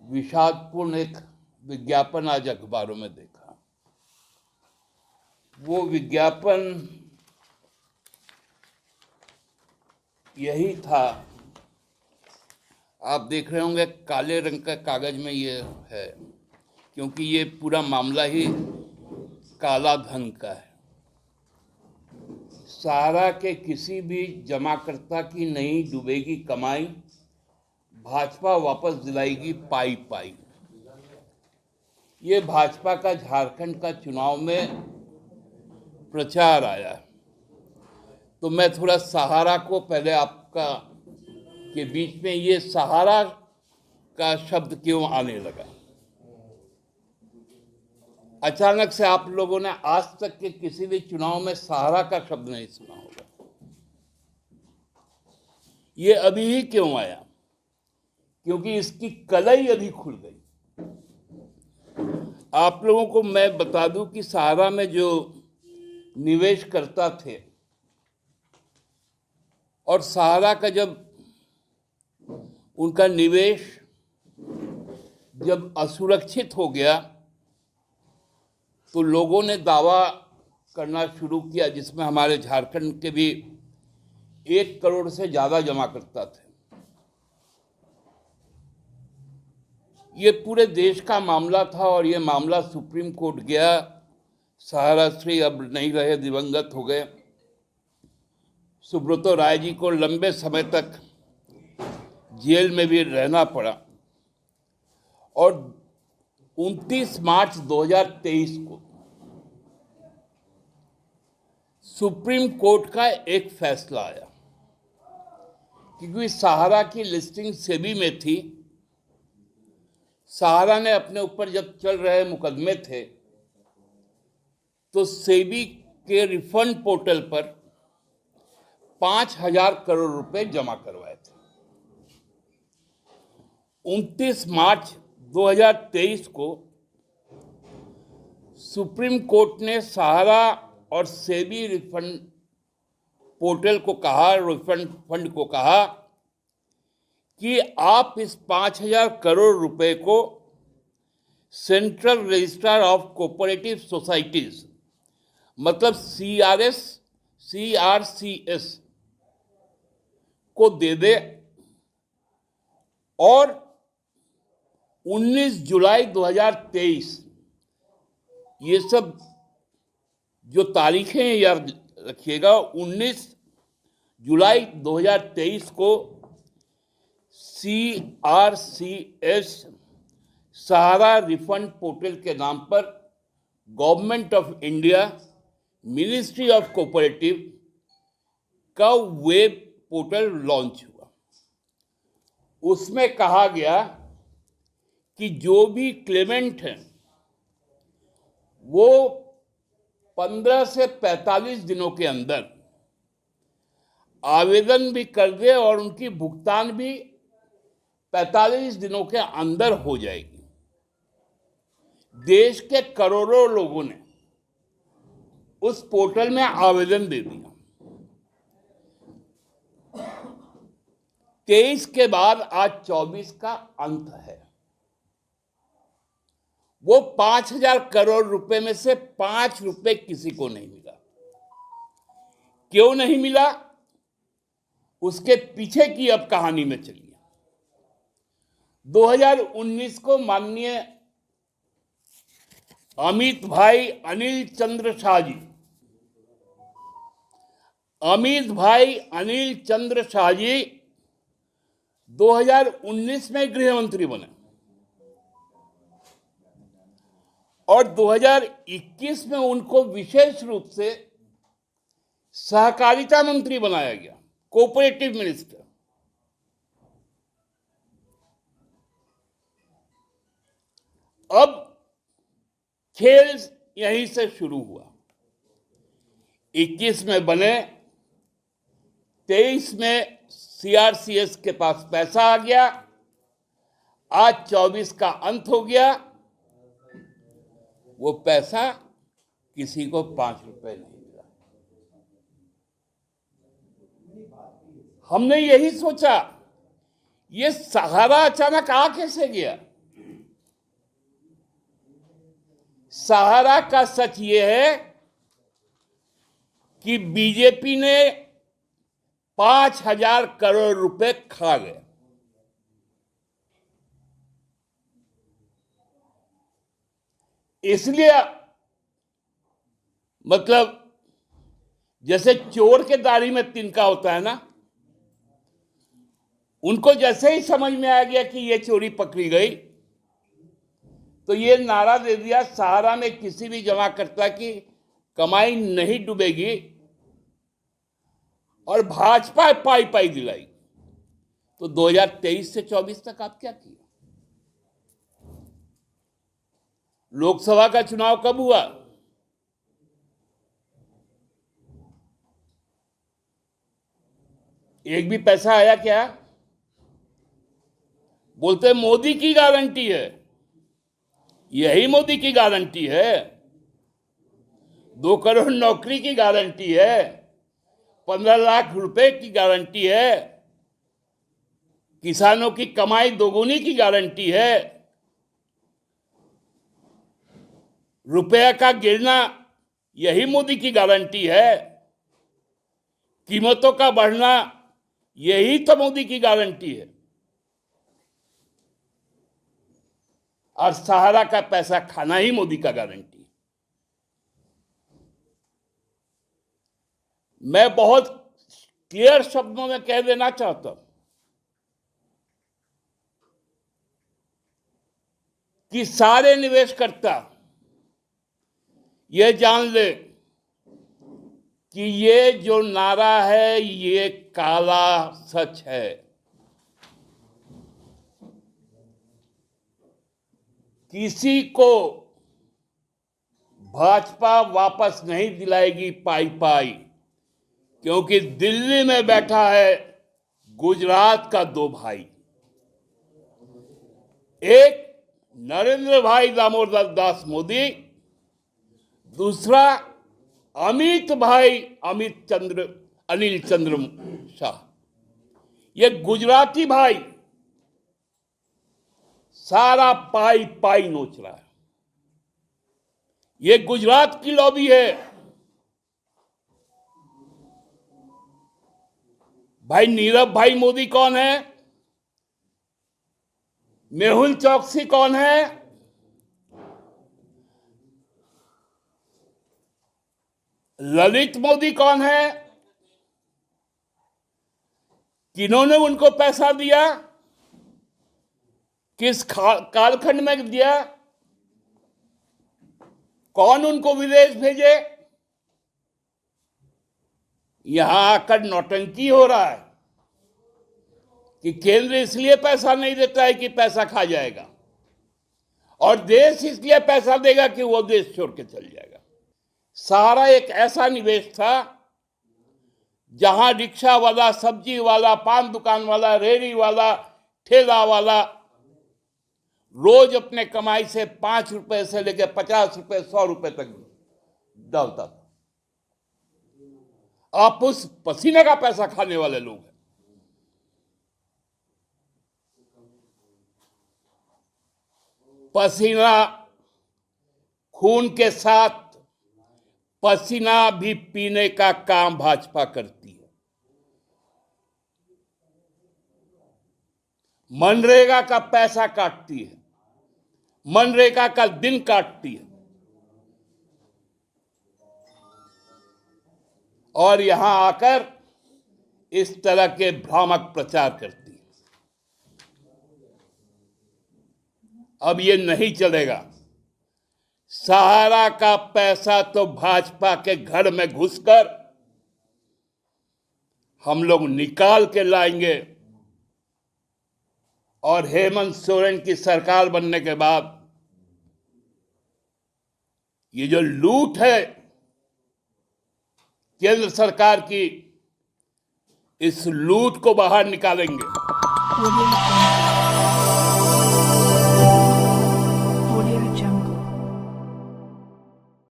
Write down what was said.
विषादपूर्ण एक विज्ञापन आज अखबारों में देखा। वो विज्ञापन यही था, आप देख रहे होंगे काले रंग का कागज में ये है, क्योंकि ये पूरा मामला ही काला धन का है। सहारा के किसी भी जमाकर्ता की नहीं डूबेगी कमाई, भाजपा वापस दिलाएगी पाई पाई। ये भाजपा का झारखंड का चुनाव में प्रचार आया। तो मैं थोड़ा सहारा को पहले आपका के बीच में, ये सहारा का शब्द क्यों आने लगा। अचानक से आप लोगों ने आज तक के किसी भी चुनाव में सहारा का शब्द नहीं सुना होगा। ये अभी ही क्यों आया? क्योंकि इसकी कलई अभी खुल गई। आप लोगों को मैं बता दूं कि सहारा में जो निवेश करता थे और सहारा का जब उनका निवेश जब असुरक्षित हो गया तो लोगों ने दावा करना शुरू किया, जिसमें हमारे झारखंड के भी 1 करोड़ से ज़्यादा जमा करता थे। ये पूरे देश का मामला था और ये मामला सुप्रीम कोर्ट गया। सहारा श्री अब नहीं रहे, दिवंगत हो गए। सुब्रतो राय जी को लंबे समय तक जेल में भी रहना पड़ा और 29 मार्च 2023 को सुप्रीम कोर्ट का एक फैसला आया। क्योंकि सहारा की लिस्टिंग सेबी में थी, सहारा ने अपने ऊपर जब चल रहे मुकदमे थे तो सेबी के रिफंड पोर्टल पर 5,000 करोड़ रुपए जमा करवाए थे। 29 मार्च 2023 को सुप्रीम कोर्ट ने सहारा और सेबी रिफंड पोर्टल को कहा, रिफंड फंड को कहा कि आप इस 5,000 करोड़ रुपए को central registrar of cooperative societies, मतलब CRCS को दे दे और 19 जुलाई 2023, ये सब जो तारीखें याद रखिएगा, 19 जुलाई 2023 को CRCS सहारा रिफंड पोर्टल के नाम पर government of India, ministry of cooperative का वेब पोर्टल लॉन्च हुआ। उसमें कहा गया कि जो भी क्लेमेंट हैं वो 15 से 45 दिनों के अंदर आवेदन भी कर दे और उनकी भुगतान भी 45 दिनों के अंदर हो जाएगी। देश के करोड़ों लोगों ने उस पोर्टल में आवेदन दे दिया। 23 के बाद आज 24 का अंत है। वो 5,000 करोड़ रुपए में से 5 रुपए किसी को नहीं मिला। क्यों नहीं मिला, उसके पीछे की अब कहानी में चलिए। 2019 को माननीय अमित भाई अनिल चंद्र शाह जी 2019 में गृह मंत्री बने और 2021 में उनको विशेष रूप से सहकारिता मंत्री बनाया गया, कोऑपरेटिव मिनिस्टर। अब खेल यहीं से शुरू हुआ। 21 में बने, 23 में CRCS के पास पैसा आ गया, आज 24 का अंत हो गया। वो पैसा किसी को 5 रुपए नहीं मिला। हमने यही सोचा, ये सहारा अचानक आ कैसे गया। सहारा का सच ये है कि बीजेपी ने 5,000 करोड़ रुपए खा गए। इसलिए मतलब जैसे चोर के दाढ़ी में तिनका होता है ना, उनको जैसे ही समझ में आ गया कि ये चोरी पकड़ी गई तो ये नारा दे दिया, सहारा में किसी भी जमाकर्ता की कमाई नहीं डूबेगी और भाजपा पाई पाई दिलाई। तो 2023 से 24 तक आप क्या किए? लोकसभा का चुनाव कब हुआ? एक भी पैसा आया क्या? बोलते मोदी की गारंटी है। यही मोदी की गारंटी है। 2 करोड़ नौकरी की गारंटी है, 15 लाख रुपए की गारंटी है, किसानों की कमाई दोगुनी की गारंटी है, रुपया का गिरना यही मोदी की गारंटी है, कीमतों का बढ़ना यही तो मोदी की गारंटी है। और सहारा का पैसा खाना ही मोदी का गारंटी है। मैं बहुत क्लियर शब्दों में कह देना चाहता हूं कि सारे निवेशकर्ता ये जान ले कि ये जो नारा है ये काला सच है। किसी को भाजपा वापस नहीं दिलाएगी पाई पाई, क्योंकि दिल्ली में बैठा है गुजरात का 2 भाई, एक नरेंद्र भाई दामोदर दास मोदी, दूसरा अनिल चंद्र शाह। ये गुजराती भाई सारा पाई पाई नोच रहा है। ये गुजरात की लॉबी है। भाई नीरव भाई मोदी कौन है? मेहुल चौकसी कौन है? ललित मोदी कौन है? किन्होंने उनको पैसा दिया? किस कालखंड में दिया? कौन उनको विदेश भेजे? यहां आकर नौटंकी हो रहा है कि केंद्र इसलिए पैसा नहीं देता है कि पैसा खा जाएगा, और देश इसलिए पैसा देगा कि वो देश छोड़ के चल जाएगा। सहारा एक ऐसा निवेश था जहां रिक्शा वाला, सब्जी वाला, पान दुकान वाला, रेहड़ी वाला, ठेला वाला रोज अपने कमाई से 5 रुपए से लेकर 50 रुपए, 100 रुपए तक डालता था। आप उस पसीने का पैसा खाने वाले लोग हैं। पसीना, खून के साथ पसीना भी पीने का काम भाजपा करती है। मनरेगा का पैसा काटती है, मनरेगा का दिन काटती है, और यहां आकर इस तरह के भ्रामक प्रचार करती है। अब ये नहीं चलेगा। सहारा का पैसा तो भाजपा के घर में घुसकर हम लोग निकाल के लाएंगे, और हेमंत सोरेन की सरकार बनने के बाद ये जो लूट है केंद्र सरकार की, इस लूट को बाहर निकालेंगे।